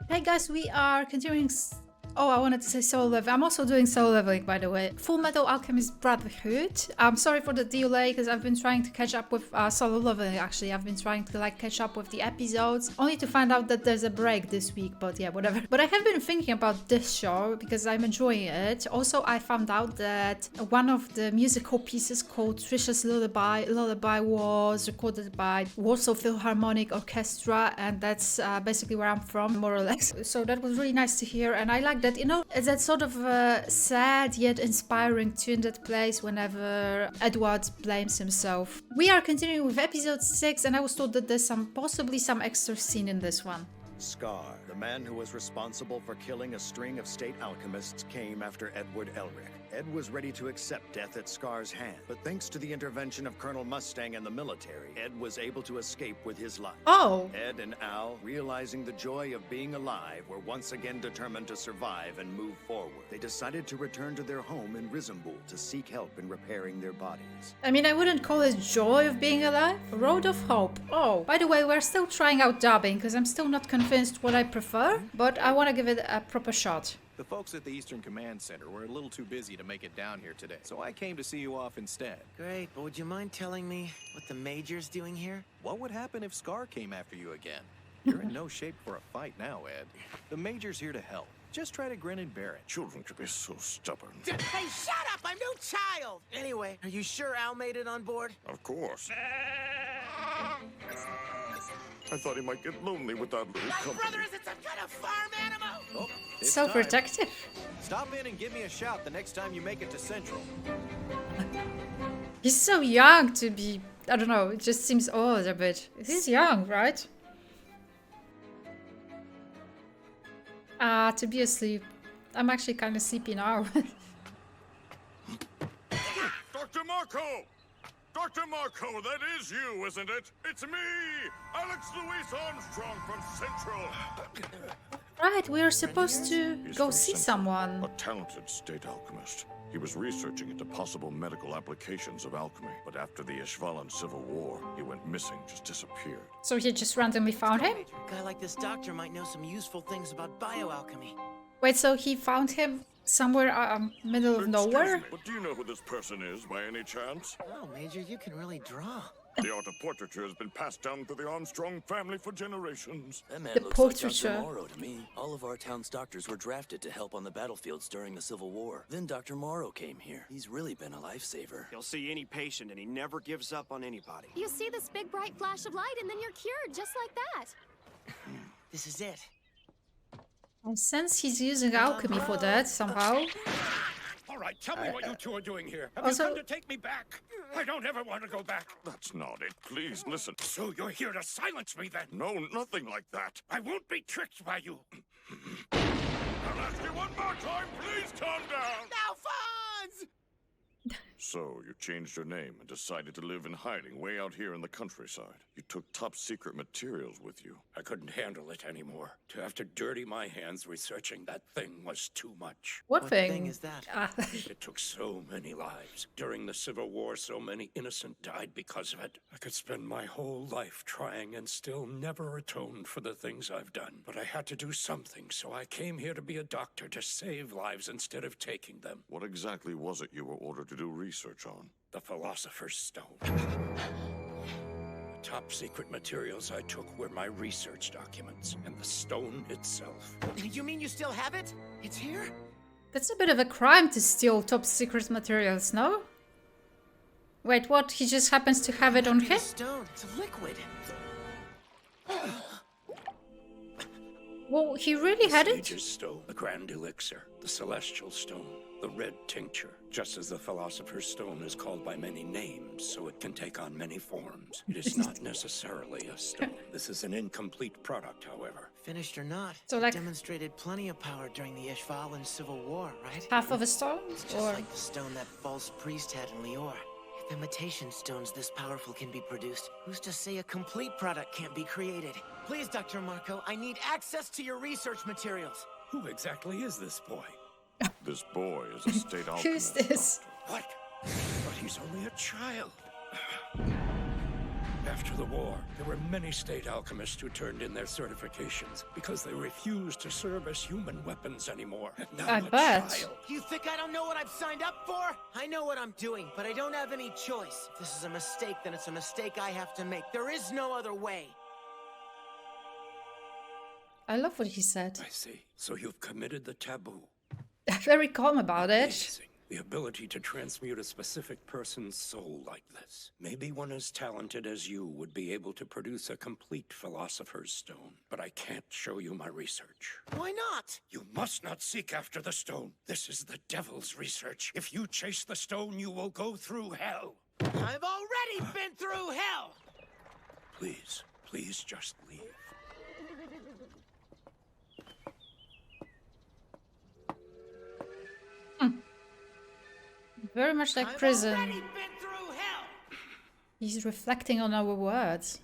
Hey guys, we are continuing. Oh, I wanted to say solo leveling. I'm also doing solo leveling, by the way. Fullmetal Alchemist Brotherhood. I'm sorry for the delay because I've been trying to catch up with solo leveling. Actually, I've been trying to catch up with the episodes, only to find out that there's a break this week. But yeah, whatever. But I have been thinking about this show because I'm enjoying it. Also, I found out that one of the musical pieces called Trisha's Lullaby was recorded by Warsaw Philharmonic Orchestra, and that's basically where I'm from, more or less. So that was really nice to hear, and I like that, you know, it's that sort of sad yet inspiring tune that plays whenever Edward blames himself. We are continuing with episode 6, and I was told that there's possibly some extra scene in this one. Scar, the man who was responsible for killing a string of state alchemists, came after Edward Elric. Ed was ready to accept death at Scar's hand, but thanks to the intervention of Colonel Mustang and the military, Ed was able to escape with his life. Oh! Ed and Al, realizing the joy of being alive, were once again determined to survive and move forward. They decided to return to their home in Rizambul to seek help in repairing their bodies. I mean, I wouldn't call it joy of being alive. Road of hope. Oh, by the way, we're still trying out dubbing because I'm still not convinced what I prefer, but I want to give it a proper shot. The folks at the Eastern Command Center were a little too busy to make it down here today, so I came to see you off instead. Great, but would you mind telling me what the Major's doing here? What would happen if Scar came after you again? You're in no shape for a fight now, Ed. The Major's here to help. Just try to grin and bear it. Children could be so stubborn. Hey, shut up! I'm no child! Anyway, are you sure Al made it on board? Of course. I thought he might get lonely without little My company. brother isn't some kind of farm animal! Oh, it's So time. protective. Stop in and give me a shout the next time you make it to Central. He's so young to be, I don't know, it just seems odd a bit. He's young, right? To be asleep. I'm actually kind of sleepy now. Dr. Marco! Dr. Marco, that is you, isn't it? It's me, Alex Louis Armstrong from Central. Right, we are supposed to He's go from see Central, someone. A talented state alchemist. He was researching into possible medical applications of alchemy, but after the Ishvalan Civil War, he went missing, just disappeared. So you just randomly found him? A guy like this doctor might know some useful things about bioalchemy. Wait, so he found him somewhere middle of nowhere? Excuse me, but do you know who this person is by any chance? Oh, Major, you can really draw. The art of portraiture has been passed down through the Armstrong family for generations. That man The looks like portraiture. Dr. Morrow to me. All of our town's doctors were drafted to help on the battlefields during the Civil War. Then Dr. Morrow came here. He's really been a lifesaver. He'll see any patient and he never gives up on anybody. You see this big bright flash of light and then you're cured, just like that. This is it. I sense he's using alchemy for that somehow. All right, tell me what you two are doing here. Have Also- you come to take me back? I don't ever want to go back. That's not it. Please listen. So you're here to silence me then? No, nothing like that. I won't be tricked by you. I'll ask you one more time. Please calm down. Alphonse! So, you changed your name and decided to live in hiding way out here in the countryside. You took top secret materials with you. I couldn't handle it anymore. To have to dirty my hands researching that thing was too much. What thing? thing is that? It took so many lives. During the Civil War, so many innocent died because of it. I could spend my whole life trying and still never atone for the things I've done. But I had to do something, so I came here to be a doctor to save lives instead of taking them. What exactly was it you were ordered to do research on? The Philosopher's Stone. The top secret materials I took were my research documents and the stone itself. You mean you still have it? It's here? That's a bit of a crime to steal top secret materials, no? Wait, what? He just happens to have it on The him? stone, it's a liquid. Well, he really had it? Sage's Stone, the Grand Elixir, the Celestial Stone, the Red Tincture. Just as the Philosopher's Stone is called by many names, so it can take on many forms. It is not necessarily a stone. This is an incomplete product, however. Finished or not, So, it like- demonstrated plenty of power during the Ishvalan Civil War, right? Half of a stone? Just Or like the stone that false priest had in Lior. If imitation stones this powerful can be produced, who's to say a complete product can't be created? Please, Dr. Marco, I need access to your research materials. Who exactly is this boy? This boy is a state alchemist. who's this? What? But he's only a child. After the war, there were many state alchemists who turned in their certifications because they refused to serve as human weapons anymore. And now I a bet. child. You think I don't know what I've signed up for? I know what I'm doing, but I don't have any choice. If this is a mistake, then it's a mistake I have to make. There is no other way. I love what he said. I see. So you've committed the taboo. Very calm about it. Amazing. The ability to transmute a specific person's soul like this. Maybe one as talented as you would be able to produce a complete Philosopher's Stone. But I can't show you my research. Why not? You must not seek after the stone. This is the devil's research. If you chase the stone, you will go through hell. I've already been through hell! Please, please just leave. Very much like I've prison. already been through hell! He's reflecting on our words.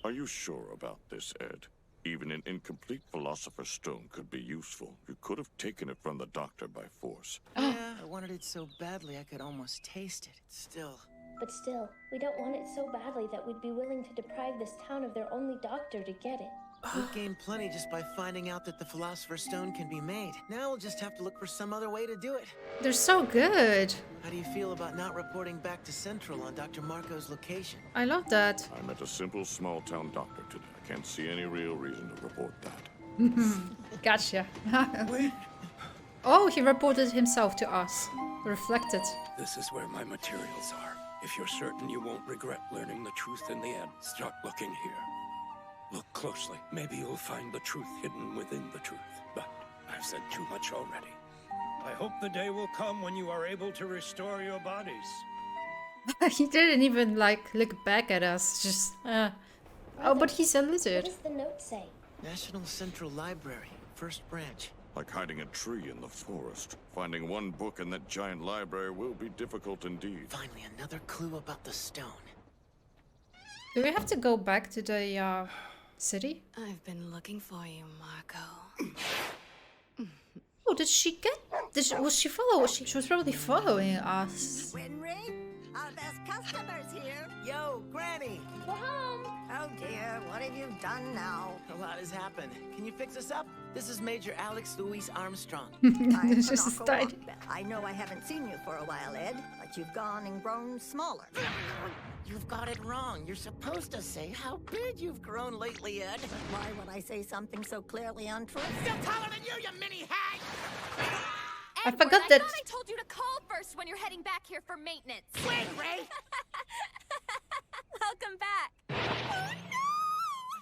Are you sure about this, Ed? Even an incomplete Philosopher's Stone could be useful. You could have taken it from the doctor by force. Yeah, I wanted it so badly I could almost taste it. Still. But still, we don't want it so badly that we'd be willing to deprive this town of their only doctor to get it. We've gained plenty just by finding out that the Philosopher's Stone can be made. Now we'll just have to look for some other way to do it. They're so good. How do you feel about not reporting back to Central on Dr. Marco's location? I love that. I met a simple small-town doctor today. I can't see any real reason to report that. Gotcha. Wait. Oh, he reported himself to us. Reflected. This is where my materials are. If you're certain you won't regret learning the truth in the end, start looking here. Look closely. Maybe you'll find the truth hidden within the truth. But I've said too much already. I hope the day will come when you are able to restore your bodies. He didn't even like look back at us. Just oh, but he's a What lizard. does the note say? National Central Library, First Branch. Like hiding a tree in the forest. Finding one book in that giant library will be difficult indeed. Finally, another clue about the stone. Do we have to go back to the city? I've been looking for you, Marco. Oh, did she get? Was she follow? She was probably following us. Winry, our best customers here. Yo, Granny! We're home. Oh dear, what have you done now? A lot has happened. Can you fix us up? This is Major Alex Louise Armstrong. I'm It's just Tanaka died. Walkback. I know I haven't seen you for a while, Ed, but you've gone and grown smaller. You've got it wrong. You're supposed to say how big you've grown lately, Ed. Why would I say something so clearly untrue? Still taller than you mini hag! I Edward, forgot I that. thought I told you to call first when you're heading back here for maintenance. Wait, Ray! Welcome back. Oh, no!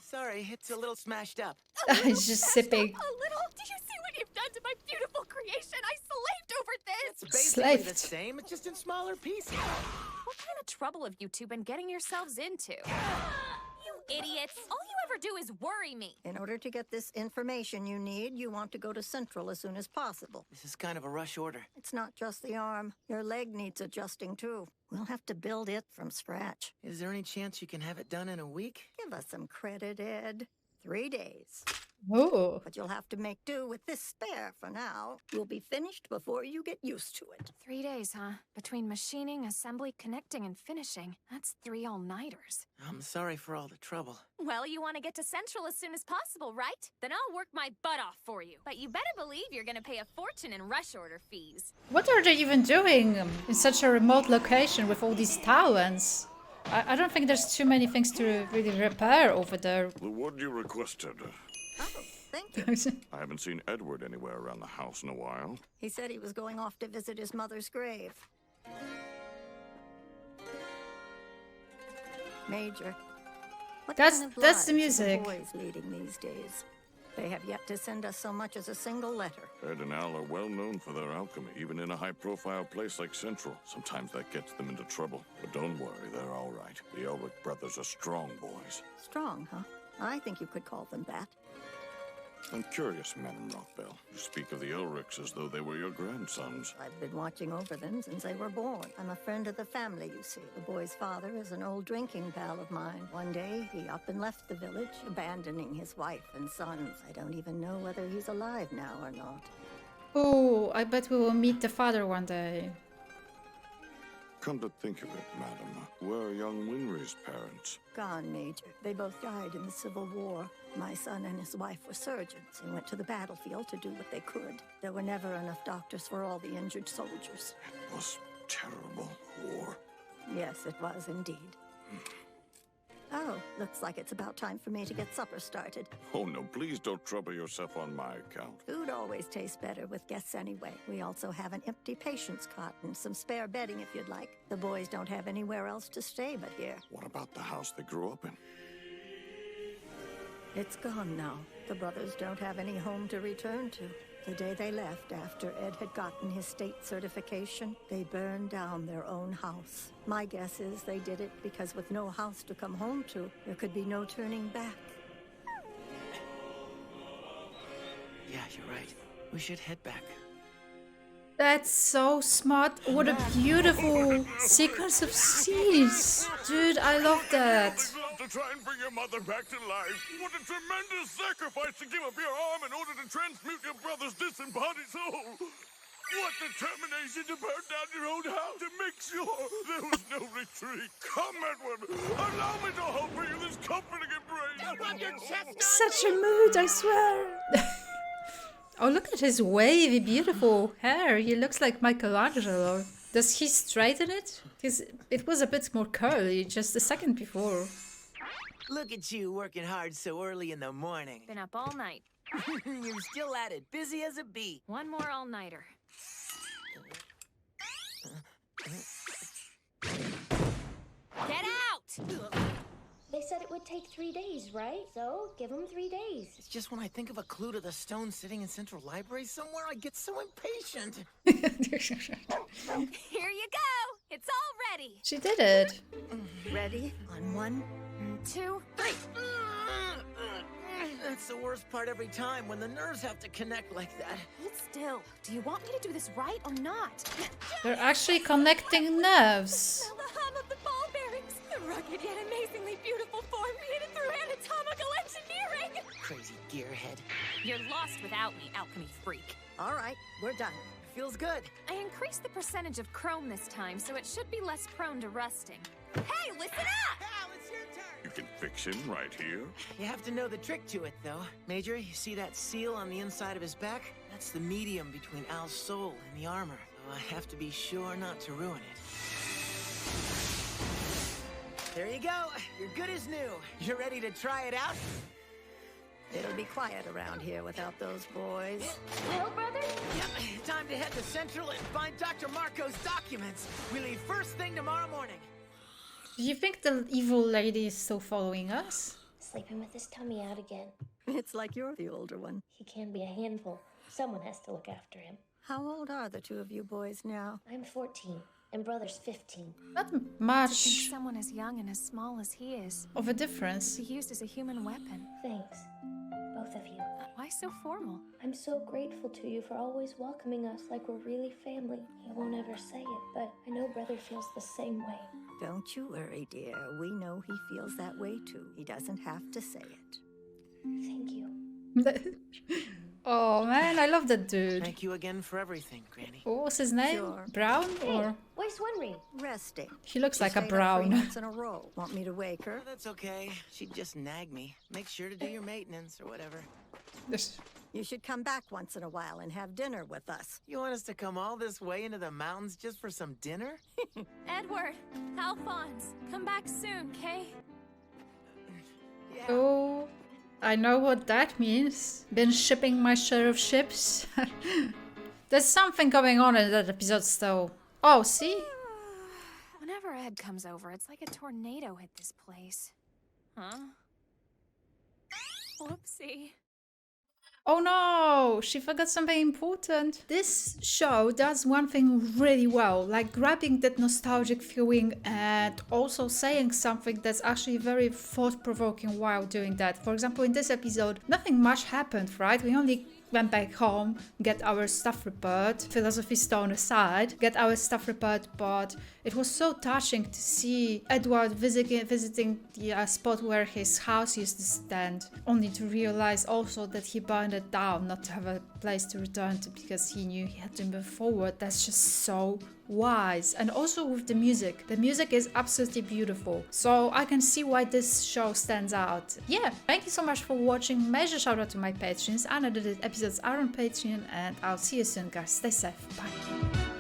Sorry, it's a little smashed up. He's just sipping. A little? Do you see what you've done to my beautiful creation? I slaved over this. It's basically the Slaved. same, it's just in smaller pieces. What kind of trouble have you two been getting yourselves into? You idiots. All you ever do is worry me. In order to get this information you need, you want to go to Central as soon as possible. This is kind of a rush order. It's not just the arm. Your leg needs adjusting too. We'll have to build it from scratch. Is there any chance you can have it done in a week? Give us some credit, Ed. 3 days. Oh, But you'll have to make do with this spare for now. You'll be finished before you get used to it. 3 days, huh? Between machining, assembly, connecting, and finishing. That's 3 all-nighters. I'm sorry for all the trouble. Well, you want to get to Central as soon as possible, right? Then I'll work my butt off for you. But you better believe you're gonna pay a fortune in rush order fees. what are they even doing in such a remote location with all these talents? I don't think there's too many things to really repair over there. The wood you requested. Oh, thank you. I haven't seen Edward anywhere around the house in a while. He said he was going off to visit his mother's grave. Major, what That's- kind of that's the lives are music. boys leading these days? They have yet to send us so much as a single letter. Ed and Al are well known for their alchemy, even in a high-profile place like Central. Sometimes that gets them into trouble. But don't worry, they're all right. The Elric brothers are strong boys. Strong, huh? I think you could call them that. I'm curious, Madam Rockbell. You speak of the Elrics as though they were your grandsons. I've been watching over them since they were born. I'm a friend of the family, you see. The boy's father is an old drinking pal of mine. One day, he up and left the village, abandoning his wife and sons. I don't even know whether he's alive now or not. Oh, I bet we will meet the father one day. Come to think of it, madam, where are young Winry's parents? Gone, Major. They both died in the Civil War. My son and his wife were surgeons and went to the battlefield to do what they could. There were never enough doctors for all the injured soldiers. It was terrible war. Yes, it was indeed. Oh, looks like it's about time for me to get supper started. Oh no, please don't trouble yourself on my account. Food always tastes better with guests anyway. We also have an empty patient's cot and some spare bedding if you'd like. The boys don't have anywhere else to stay but here. What about the house they grew up in? It's gone now. The brothers don't have any home to return to. The day they left, after Ed had gotten his state certification, they burned down their own house. My guess is they did it because with no house to come home to, there could be no turning back. Yeah, you're right. We should head back. That's so smart. What a beautiful sequence of scenes. Dude, I love that. To try and bring your mother back to life. What a tremendous sacrifice to give up your arm in order to transmute your brother's disembodied soul. What determination to burn down your own house to make sure there was no retreat. Come, Edward. Allow me to hold for you this comforting embrace. Such a mood, I swear. Oh, look at his wavy, beautiful hair. He looks like Michelangelo. Does he straighten it? Because it was a bit more curly just a second before. Look at you working hard so early in the morning. Been up all night. You're still at it, busy as a bee. One more all-nighter. Get out! They said it would take 3 days, right? So, give them 3 days. It's just when I think of a clue to the stone sitting in Central Library somewhere, I get so impatient. Here you go! It's all ready! She did it. Ready? On 1, 2, 3. That's the worst part every time, when the nerves have to connect like that. Hold still. Do you want me to do this right or not? They're actually connecting nerves. Smell the hum of the ball bearings. The rugged yet amazingly beautiful form created through anatomical engineering. Crazy gearhead. You're lost without me, alchemy freak. All right, we're done. Feels good. I increased the percentage of chrome this time, so it should be less prone to rusting. Hey, listen up! Al, it's your turn! You can fix him right here. You have to know the trick to it, though. Major, you see that seal on the inside of his back? That's the medium between Al's soul and the armor. So I have to be sure not to ruin it. There you go. You're good as new. You're ready to try it out? It'll be quiet around here without those boys. Well, brother? Yep, time to head to Central and find Dr. Marco's documents. We leave first thing tomorrow morning. Do you think the evil lady is still following us? Sleeping with his tummy out again. It's like you're the older one. He can be a handful. Someone has to look after him. How old are the two of you boys now? I'm 14, and brother's 15. Not To think much someone as young and as small as he is of a difference. be used as a human weapon. Thanks, both of you. Why so formal? I'm so grateful to you for always welcoming us like we're really family. He won't ever say it, but I know brother feels the same way. Don't you worry, dear. We know he feels that way too. He doesn't have to say it. Thank you. Oh man, I love that dude. Thank you again for everything, Granny. What was his name? Sure. Brown or? Where's Winry? Resting. He looks She like a stayed up 3 brown. nights in a row. Want me to wake her? That's okay. She'd just nag me. Make sure to do your maintenance or whatever. You should come back once in a while and have dinner with us. You want us to come all this way into the mountains just for some dinner? Edward, Alphonse, come back soon, Kay? Yeah. Oh, I know what that means. Been shipping my share of ships. There's something going on in that episode still. Oh, see? Whenever Ed comes over, it's like a tornado hit this place. Huh? Whoopsie. Oh no, she forgot something important. This show does one thing really well, like grabbing that nostalgic feeling and also saying something that's actually very thought-provoking while doing that. For example, in this episode, nothing much happened, right? We only went back home, get our stuff repaired, philosophy stone aside, get our stuff repaired, but it was so touching to see Edward visiting the spot where his house used to stand, only to realize also that he burned it down, not to have a place to return to because he knew he had to move forward. That's just so wise, and also with the music. The music is absolutely beautiful, so I can see why this show stands out. Yeah, thank you so much for watching. Major shout out to my patrons. Unedited episodes are on Patreon, and I'll see you soon, guys. Stay safe. Bye.